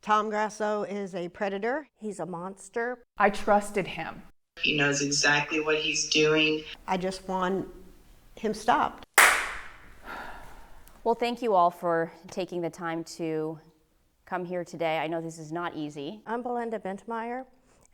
Tom Grasso is a predator. He's a monster. I trusted him. He knows exactly what he's doing. I just want him stopped. Well, thank you all for taking the time to come here today. I know this is not easy. I'm Belinda Bentmeyer,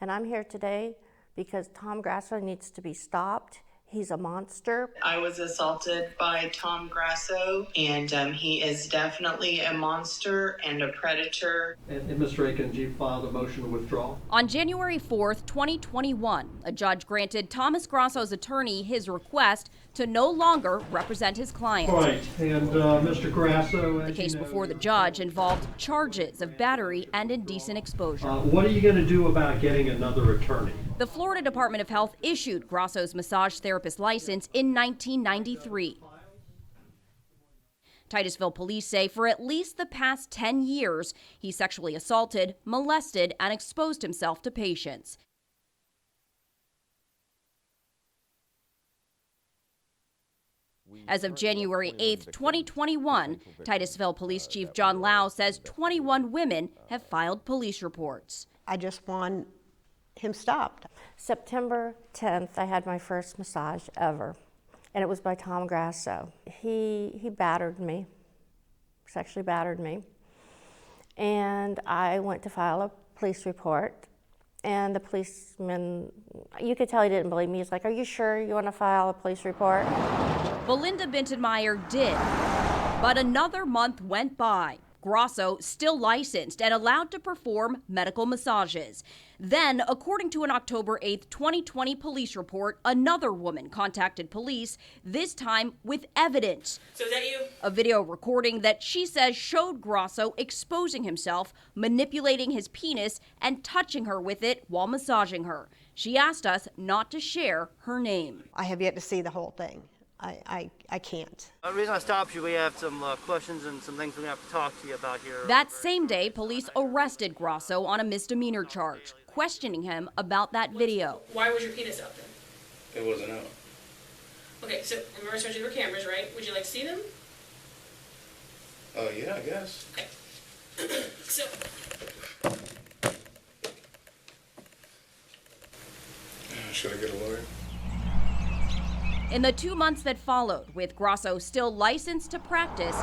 and I'm here today because Tom Grasso needs to be stopped. He's a monster. I was assaulted by Tom Grasso, and he is definitely a monster and a predator. And Mr. Akins, you filed a motion to withdraw. On January 4th, 2021, a judge granted Thomas Grasso's attorney his request to no longer represent his client. Right, and Mr. Grasso, The case before the judge involved charges of battery and indecent exposure. What are you going to do about getting another attorney? The Florida Department of Health issued Grasso's massage therapist license in 1993. Titusville police say for at least the past 10 years, he sexually assaulted, molested, and exposed himself to patients. As of January 8th, 2021, Titusville Police Chief John Lau says 21 women have filed police reports. I just want him stopped. September 10th, I had my first massage ever, and it was by Tom Grasso. He battered me, sexually battered me, and I went to file a police report, and the policeman, you could tell he didn't believe me. He's like, "Are you sure you want to file a police report?" Belinda Bintenmeyer did, but another month went by. Grasso still licensed and allowed to perform medical massages. Then, according to an October 8th, 2020 police report, another woman contacted police, this time with evidence. So is that you? A video recording that she says showed Grasso exposing himself, manipulating his penis, and touching her with it while massaging her. She asked us not to share her name. I have yet to see the whole thing. I can't. The reason I stopped you, we have some questions and some things we have to talk to you about here. That same day, police arrested Grasso on a misdemeanor charge, questioning him about that video. Why was your penis out then? It wasn't out. Okay, so remember there were cameras, right? Would you like to see them? Oh, yeah, I guess. Okay. So, Should I get a lawyer? In the 2 months that followed, with Grasso still licensed to practice,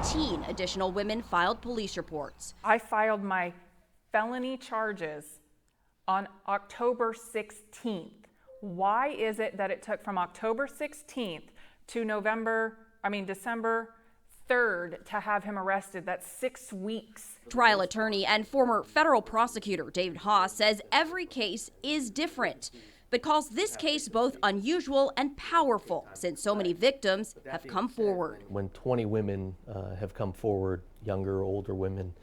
18 additional women filed police reports. I filed my felony charges on October 16th. Why is it that it took from October 16th to December 3rd to have him arrested? That's 6 weeks. Trial attorney and former federal prosecutor David Haas says every case is different, but calls this case both unusual and powerful since so many victims have come forward. When 20 women have come forward, younger, older women,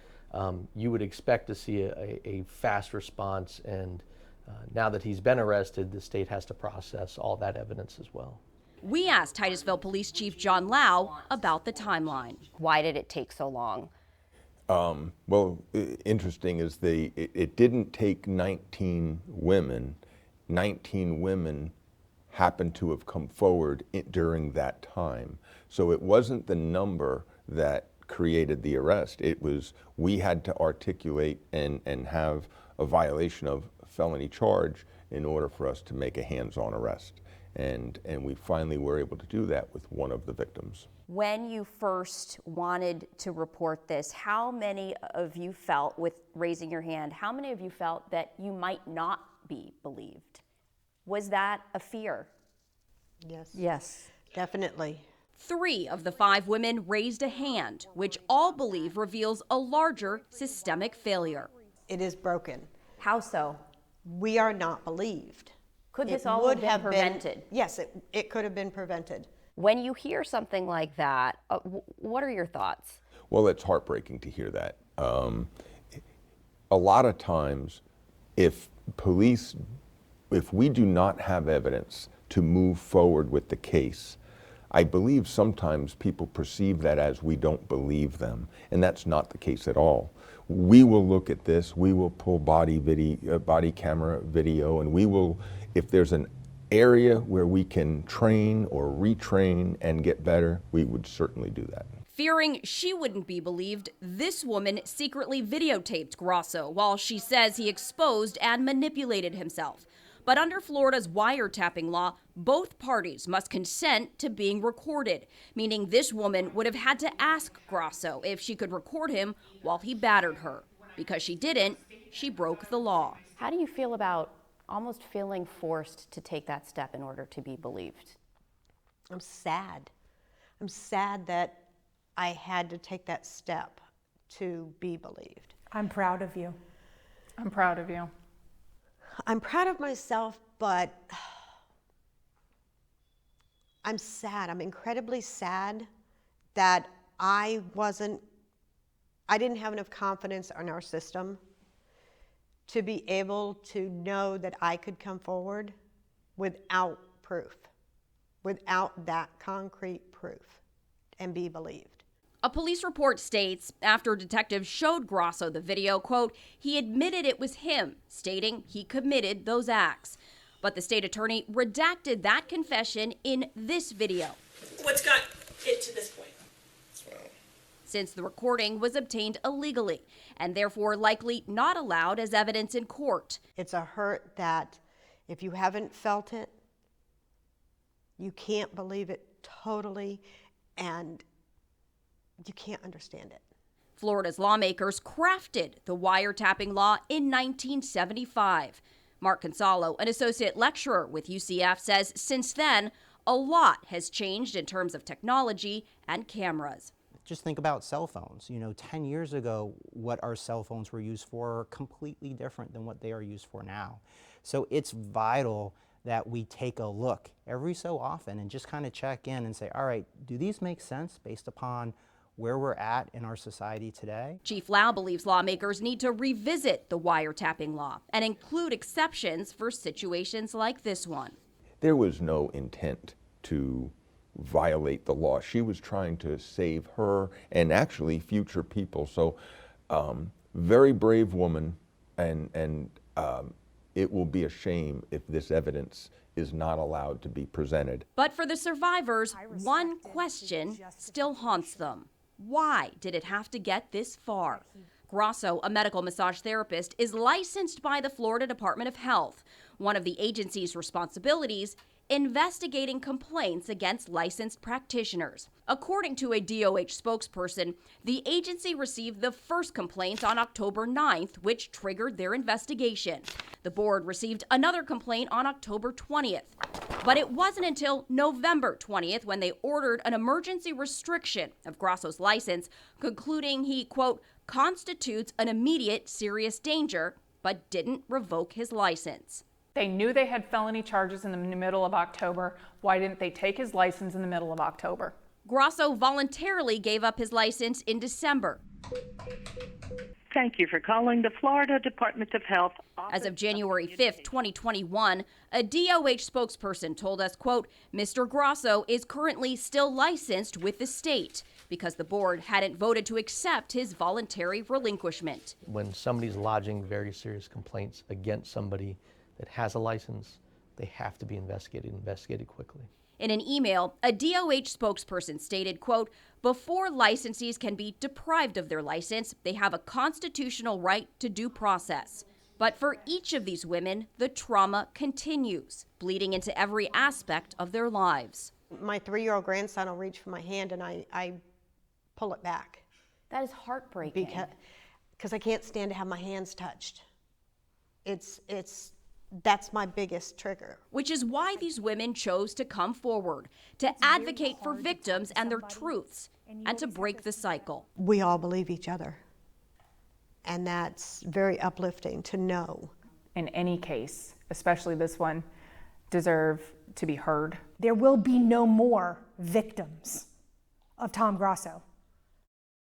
you would expect to see a fast response, and now that he's been arrested, the state has to process all that evidence as well. We asked Titusville Police Chief John Lau about the timeline. Why did it take so long? Well, interesting is it didn't take 19 women. 19 women happened to have come forward during that time. So it wasn't the number that created the arrest. It was, we had to articulate and have a violation of felony charge in order for us to make a hands-on arrest. And we finally were able to do that with one of the victims. When you first wanted to report this, how many of you felt, with raising your hand, how many of you felt that you might not be believed? Was that a fear? Yes. Yes. Definitely. 3 of the 5 women raised a hand, which all believe reveals a larger systemic failure. It is broken. How so? We are not believed. Could this all have been prevented? Yes, it could have been prevented. When you hear something like that, what are your thoughts? Well, it's heartbreaking to hear that. A lot of times, if we do not have evidence to move forward with the case, I believe sometimes people perceive that as we don't believe them, and that's not the case at all. We will look at this, we will pull body camera video, and we will, if there's an area where we can train or retrain and get better, we would certainly do that. Fearing she wouldn't be believed, this woman secretly videotaped Grasso while she says he exposed and manipulated himself. But under Florida's wiretapping law, both parties must consent to being recorded, meaning this woman would have had to ask Grasso if she could record him while he battered her. Because she didn't, she broke the law. How do you feel about almost feeling forced to take that step in order to be believed? I'm sad. I'm sad that I had to take that step to be believed. I'm proud of you. I'm proud of you. I'm proud of myself, but I'm sad. I'm incredibly sad that I didn't have enough confidence in our system to be able to know that I could come forward without proof, without that concrete proof, and be believed. A police report states, after detectives showed Grasso the video, quote, he admitted it was him, stating he committed those acts. But the state attorney redacted that confession in this video. What's got it to this point? Since the recording was obtained illegally and therefore likely not allowed as evidence in court. It's a hurt that if you haven't felt it, you can't believe it totally, and you can't understand it. Florida's lawmakers crafted the wiretapping law in 1975. Mark Consolo, an associate lecturer with UCF, says since then, a lot has changed in terms of technology and cameras. Just think about cell phones. 10 years ago, what our cell phones were used for are completely different than what they are used for now. So it's vital that we take a look every so often and just kind of check in and say, all right, do these make sense based upon where we're at in our society today? Chief Lau believes lawmakers need to revisit the wiretapping law and include exceptions for situations like this one. There was no intent to violate the law. She was trying to save her and actually future people. So very brave woman, and it will be a shame if this evidence is not allowed to be presented. But for the survivors, one question still haunts them. Why did it have to get this far? Grasso, a medical massage therapist, is licensed by the Florida Department of Health. One of the agency's responsibilities, investigating complaints against licensed practitioners. According to a DOH spokesperson, the agency received the first complaint on October 9th, which triggered their investigation. The board received another complaint on October 20th. But it wasn't until November 20th when they ordered an emergency restriction of Grasso's license, concluding he, quote, constitutes an immediate serious danger, but didn't revoke his license. They knew they had felony charges in the middle of October. Why didn't they take his license in the middle of October? Grasso voluntarily gave up his license in December. Thank you for calling the Florida Department of Health. As of January 5th, 2021, a DOH spokesperson told us, quote, Mr. Grasso is currently still licensed with the state because the board hadn't voted to accept his voluntary relinquishment. When somebody's lodging very serious complaints against somebody that has a license, they have to be investigated quickly. In an email, a DOH spokesperson stated, quote, before licensees can be deprived of their license, they have a constitutional right to due process. But for each of these women, the trauma continues, bleeding into every aspect of their lives. My 3-year-old grandson will reach for my hand and I pull it back. That is heartbreaking. Because I can't stand to have my hands touched. That's my biggest trigger. Which is why these women chose to come forward, to advocate for victims and their truths, and to break the cycle. We all believe each other. And that's very uplifting to know. In any case, especially this one, deserve to be heard. There will be no more victims of Tom Grasso.